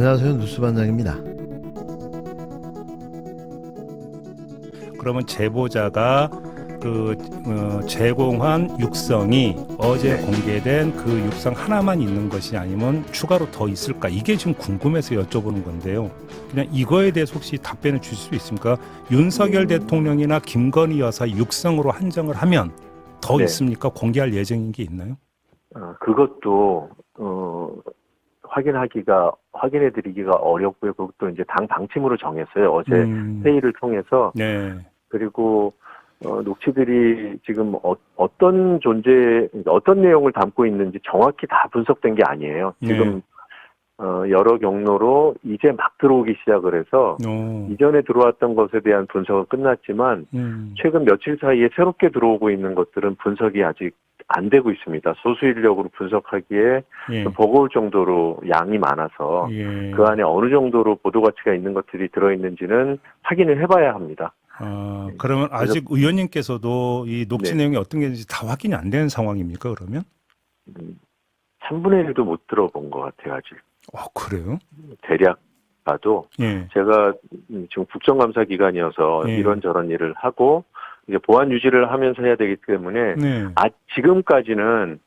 안녕하세요. 뉴스반장입니다. 그러면 제보자가 제공한 육성이 어제 공개된 그 육성 하나만 있는 것이 아니면 추가로 더 있을까? 이게 지금 궁금해서 여쭤보는 건데요. 그냥 이거에 대해서 혹시 답변을 주실 수 있습니까? 윤석열 대통령이나 김건희 여사 육성으로 한정을 하면 더 있습니까? 공개할 예정인 게 있나요? 그것도 확인해드리기가 어렵고요. 그것도 이제 당 방침으로 정했어요. 어제 회의를 통해서. 네. 그리고 녹취들이 지금 어떤 내용을 담고 있는지 정확히 다 분석된 게 아니에요. 지금 여러 경로로 이제 막 들어오기 시작을 해서 이전에 들어왔던 것에 대한 분석은 끝났지만 최근 며칠 사이에 새롭게 들어오고 있는 것들은 분석이 아직 안 되고 있습니다. 소수 인력으로 분석하기에 좀 버거울 정도로 양이 많아서 그 안에 어느 정도로 보도 가치가 있는 것들이 들어있는지는 확인을 해봐야 합니다. 그러면 아직 의원님께서도 이 녹취 내용이 어떤 게 있는지 다 확인이 안 되는 상황입니까, 그러면? 3분의 1도 못 들어본 것 같아요, 아직. 그래요? 대략 봐도 제가 지금 국정감사 기간이어서 이런저런 일을 하고 이제 보안 유지를 하면서 해야 되기 때문에 지금까지는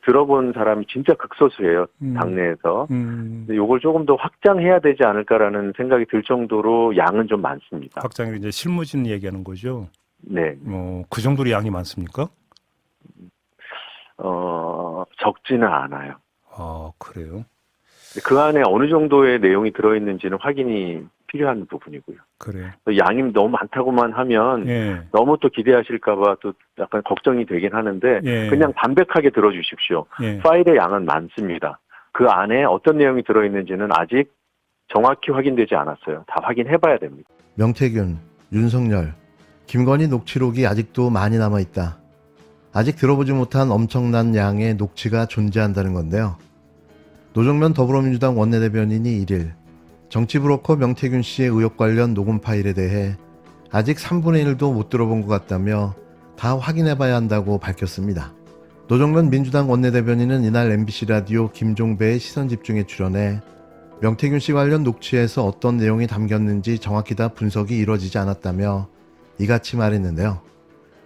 들어본 사람이 진짜 극소수예요, 당내에서. 근데 이걸 조금 더 확장해야 되지 않을까라는 생각이 들 정도로 양은 좀 많습니다. 확장이 이제 실무진 얘기하는 거죠? 네. 그 정도로 양이 많습니까? 적지는 않아요. 그래요? 그 안에 어느 정도의 내용이 들어있는지는 확인이 필요한 부분이고요. 그래요. 양이 너무 많다고만 하면 너무 또 기대하실까봐 또 약간 걱정이 되긴 하는데 그냥 담백하게 들어주십시오. 파일의 양은 많습니다. 그 안에 어떤 내용이 들어있는지는 아직 정확히 확인되지 않았어요. 다 확인해봐야 됩니다. 명태균, 윤석열, 김건희 녹취록이 아직도 많이 남아있다. 아직 들어보지 못한 엄청난 양의 녹취가 존재한다는 건데요. 노정면 더불어민주당 원내대변인이 1일 정치 브로커 명태균 씨의 의혹 관련 녹음 파일에 대해 아직 3분의 1도 못 들어본 것 같다며 다 확인해봐야 한다고 밝혔습니다. 노정면 민주당 원내대변인은 이날 MBC 라디오 김종배의 시선집중에 출연해 명태균 씨 관련 녹취에서 어떤 내용이 담겼는지 정확히 다 분석이 이루어지지 않았다며 이같이 말했는데요.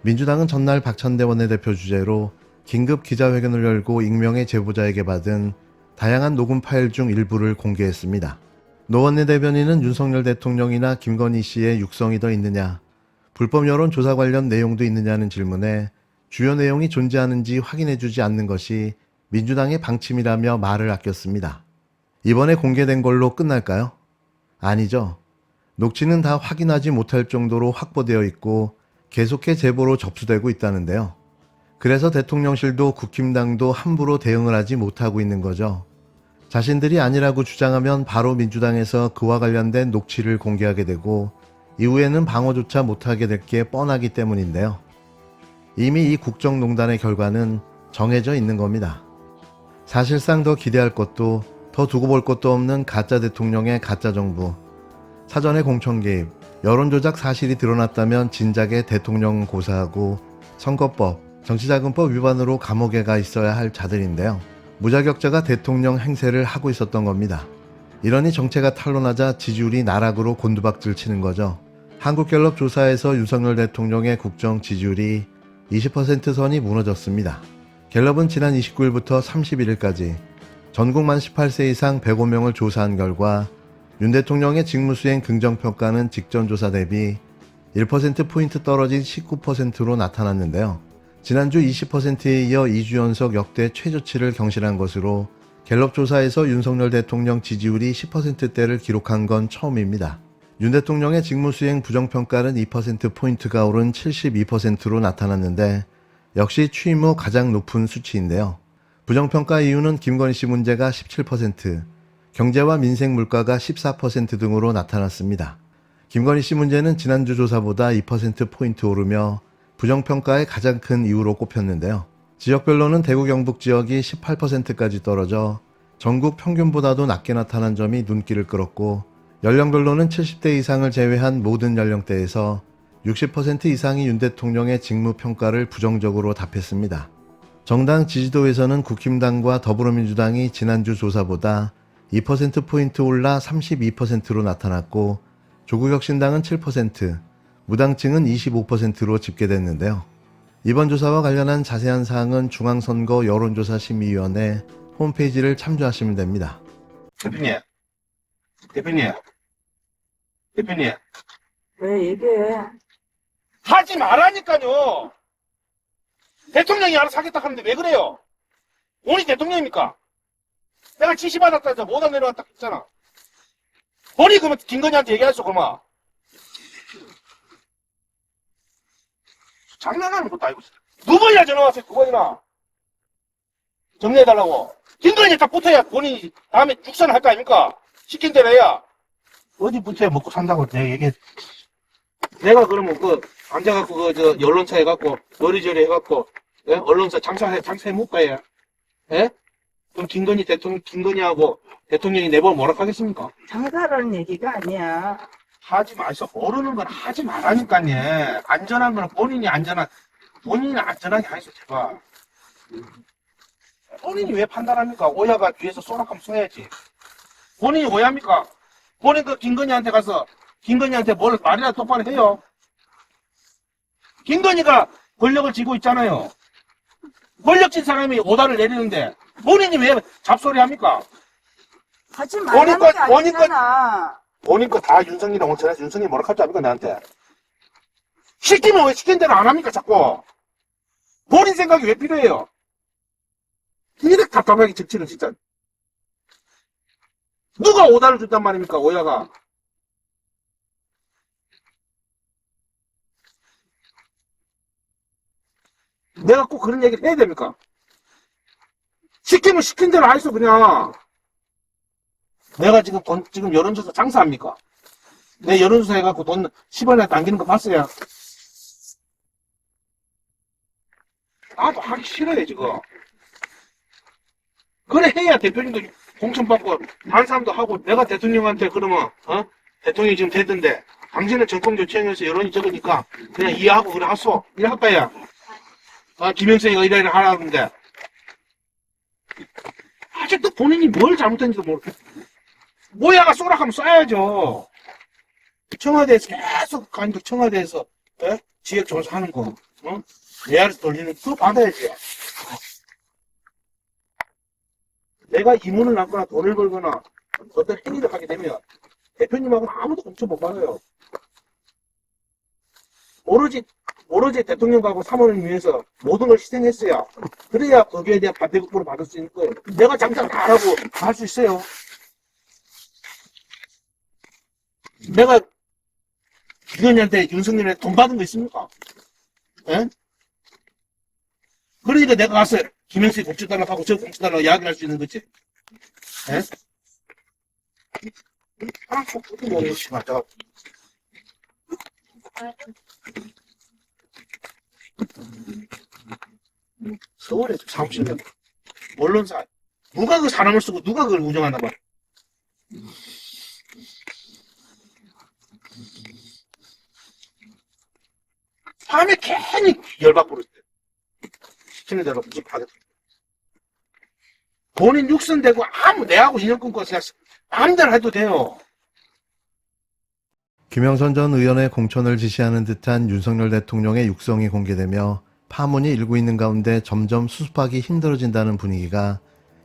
민주당은 전날 박찬대 원내대표 주재로 긴급 기자회견을 열고 익명의 제보자에게 받은 다양한 녹음 파일 중 일부를 공개했습니다. 노 원내대변인은 윤석열 대통령이나 김건희 씨의 육성이 더 있느냐, 불법 여론조사 관련 내용도 있느냐는 질문에 주요 내용이 존재하는지 확인해주지 않는 것이 민주당의 방침이라며 말을 아꼈습니다. 이번에 공개된 걸로 끝날까요? 아니죠. 녹취는 다 확인하지 못할 정도로 확보되어 있고 계속해 제보로 접수되고 있다는데요. 그래서 대통령실도 국힘당도 함부로 대응을 하지 못하고 있는 거죠. 자신들이 아니라고 주장하면 바로 민주당에서 그와 관련된 녹취를 공개하게 되고 이후에는 방어조차 못하게 될 게 뻔하기 때문인데요. 이미 이 국정농단의 결과는 정해져 있는 겁니다. 사실상 더 기대할 것도 더 두고 볼 것도 없는 가짜 대통령의 가짜 정부, 사전에 공천 개입, 여론조작 사실이 드러났다면 진작에 대통령 고사하고 선거법, 정치자금법 위반으로 감옥에 가 있어야 할 자들인데요. 무자격자가 대통령 행세를 하고 있었던 겁니다. 이러니 정체가 탄로나자 지지율이 나락으로 곤두박질 치는 거죠. 한국갤럽 조사에서 윤석열 대통령의 국정 지지율이 20% 선이 무너졌습니다. 갤럽은 지난 29일부터 31일까지 전국 만 18세 이상 105명을 조사한 결과 윤 대통령의 직무수행 긍정평가는 직전 조사 대비 1%포인트 떨어진 19%로 나타났는데요. 지난주 20%에 이어 2주 연속 역대 최저치를 경신한 것으로 갤럽 조사에서 윤석열 대통령 지지율이 10%대를 기록한 건 처음입니다. 윤 대통령의 직무수행 부정평가는 2%포인트가 오른 72%로 나타났는데 역시 취임 후 가장 높은 수치인데요. 부정평가 이유는 김건희 씨 문제가 17%, 경제와 민생 물가가 14% 등으로 나타났습니다. 김건희 씨 문제는 지난주 조사보다 2%포인트 오르며 부정평가의 가장 큰 이유로 꼽혔는데요. 지역별로는 대구 경북 지역이 18%까지 떨어져 전국 평균보다도 낮게 나타난 점이 눈길을 끌었고 연령별로는 70대 이상을 제외한 모든 연령대에서 60% 이상이 윤 대통령의 직무평가를 부정적으로 답했습니다. 정당 지지도에서는 국힘당과 더불어민주당이 지난주 조사보다 2%포인트 올라 32%로 나타났고 조국혁신당은 7%, 무당층은 25%로 집계됐는데요. 이번 조사와 관련한 자세한 사항은 중앙선거 여론조사심의위원회 홈페이지를 참조하시면 됩니다. 대표님. 왜 얘기해? 하지 말라니까요. 대통령이 알아서 하겠다 하는데 왜 그래요? 본인이 대통령입니까? 내가 지시받았다 해서 못안 내려왔다 했잖아. 본인이 그러면 김건희한테 얘기했어, 그러면. 장난하는 것도 아니고. 누구이나 전화 왔어요, 누구이나. 정리해달라고. 김건희 딱 붙어야 본인이 다음에 죽선을 할 거 아닙니까? 시킨 대로 해야. 어디 붙어야 먹고 산다고 내가 얘기해. 내가 그러면 앉아갖고 언론사 해갖고, 요리조리 해갖고, 예? 언론사 장사해 못 가야. 예? 그럼 김건희하고 대통령이 내보면 뭐라 하겠습니까? 장사라는 얘기가 아니야. 하지 마시오. 모르는 건 하지 말라니까요. 안전한 건 본인이 안전하게 하시오, 제발. 본인이 왜 판단합니까? 오야가 뒤에서 쏘락하면 쏘야지. 본인이 오야입니까? 본인 김건희한테 가서, 김건희한테 뭘 말이나 똑바로 해요. 김건희가 권력을 쥐고 있잖아요. 권력진 사람이 오다를 내리는데, 본인이 왜 잡소리 합니까? 하지 말라는 게 아니잖아. 본인 거 다 윤석이랑 온천해서 윤석이 뭐라 할줄 압니까, 나한테? 시키면 왜 시킨 대로 안 합니까, 자꾸? 본인 생각이 왜 필요해요? 이렇게 답답하게 정치를 진짜. 누가 오다를 줬단 말입니까, 오야가? 내가 꼭 그런 얘기를 해야 됩니까? 시키면 시킨 대로 하이소, 그냥. 내가 지금 여론조사 장사합니까? 내 여론조사 해갖고 돈 10원에 남기는 거 봤어요? 나도 하기 싫어요, 지금. 그래 해야 대표님도 공천받고, 다른 사람도 하고, 내가 대통령한테 그러면, 대통령이 지금 됐던데, 당신은 정권 교체하면서 여론이 적으니까, 그냥 이해하고 그래 하소. 이래 할까요? 김영선이가 이래 하라는데. 아직도 본인이 뭘 잘못했는지도 모르겠어. 모야가 쏘락하면 쏴야죠. 청와대에서 계속 가니까 청와대에서 지역조사하는 거, 레알에서 돌리는 그거 받아야지. 내가 이문을 남거나 돈을 벌거나 어떤 행위를 하게 되면 대표님하고는 아무도 공천 못 받아요. 오로지 대통령하고 사모님 위해서 모든 걸 희생했어야. 그래야 거기에 대한 반대급부를 받을 수 있는 거예요. 내가 장사 다 하라고 다 할 수 있어요. 내가 김건희한테 윤석열한테 돈 받은 거 있습니까? 예? 그러니까 내가 가서 김영수에 공천달라고 하고 저 공천달라고 이야기를 할 수 있는 거지. 예? 그것도 모르겠어, 맞아. 서울에 사무실에 언론사 누가 그 사람을 쓰고 누가 그걸 운영하나 봐. 밤에 괜히 열받고 그랬대. 시키는 대로 하겠다. 본인 육선되고 내하고 인연 끊고 그냥 마음대로 해도 돼요. 김영선 전 의원의 공천을 지시하는 듯한 윤석열 대통령의 육성이 공개되며 파문이 일고 있는 가운데 점점 수습하기 힘들어진다는 분위기가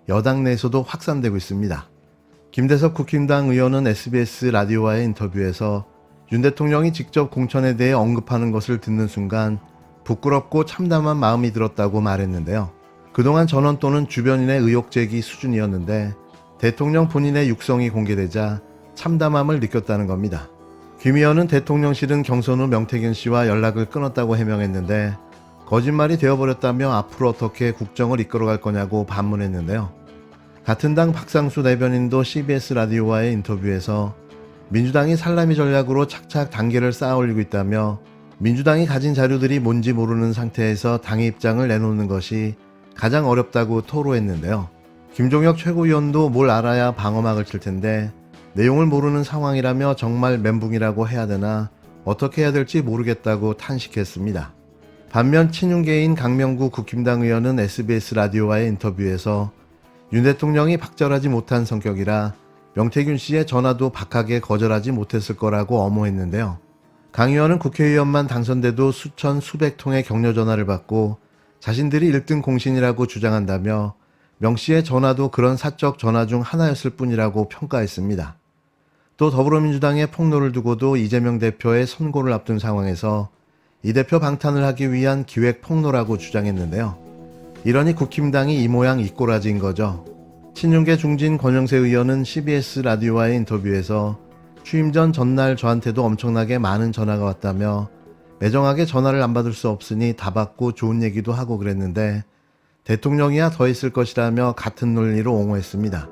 여당 내에서도 확산되고 있습니다. 김대섭 국힘당 의원은 SBS 라디오와의 인터뷰에서 윤 대통령이 직접 공천에 대해 언급하는 것을 듣는 순간 부끄럽고 참담한 마음이 들었다고 말했는데요. 그동안 전원 또는 주변인의 의혹 제기 수준이었는데 대통령 본인의 육성이 공개되자 참담함을 느꼈다는 겁니다. 김 의원은 대통령실은 경선 후 명태균 씨와 연락을 끊었다고 해명했는데 거짓말이 되어버렸다며 앞으로 어떻게 국정을 이끌어갈 거냐고 반문했는데요. 같은 당 박상수 대변인도 CBS 라디오와의 인터뷰에서 민주당이 살라미 전략으로 착착 단계를 쌓아 올리고 있다며 민주당이 가진 자료들이 뭔지 모르는 상태에서 당의 입장을 내놓는 것이 가장 어렵다고 토로했는데요. 김종혁 최고위원도 뭘 알아야 방어막을 칠 텐데 내용을 모르는 상황이라며 정말 멘붕이라고 해야 되나 어떻게 해야 될지 모르겠다고 탄식했습니다. 반면 친윤계인 강명구 국힘당 의원은 SBS 라디오와의 인터뷰에서 윤 대통령이 박절하지 못한 성격이라 명태균 씨의 전화도 박하게 거절하지 못했을 거라고 엄호했는데요. 강 의원은 국회의원만 당선돼도 수천 수백 통의 격려 전화를 받고 자신들이 1등 공신이라고 주장한다며 명 씨의 전화도 그런 사적 전화 중 하나였을 뿐이라고 평가했습니다. 또 더불어민주당의 폭로를 두고도 이재명 대표의 선고를 앞둔 상황에서 이 대표 방탄을 하기 위한 기획 폭로라고 주장했는데요. 이러니 국힘당이 이 모양 이 꼬라지인 거죠. 친윤계 중진 권영세 의원은 CBS 라디오와의 인터뷰에서 취임 전 전날 저한테도 엄청나게 많은 전화가 왔다며 매정하게 전화를 안 받을 수 없으니 다 받고 좋은 얘기도 하고 그랬는데 대통령이야 더 했을 것이라며 같은 논리로 옹호했습니다.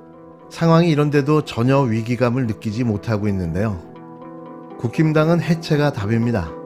상황이 이런데도 전혀 위기감을 느끼지 못하고 있는데요. 국힘당은 해체가 답입니다.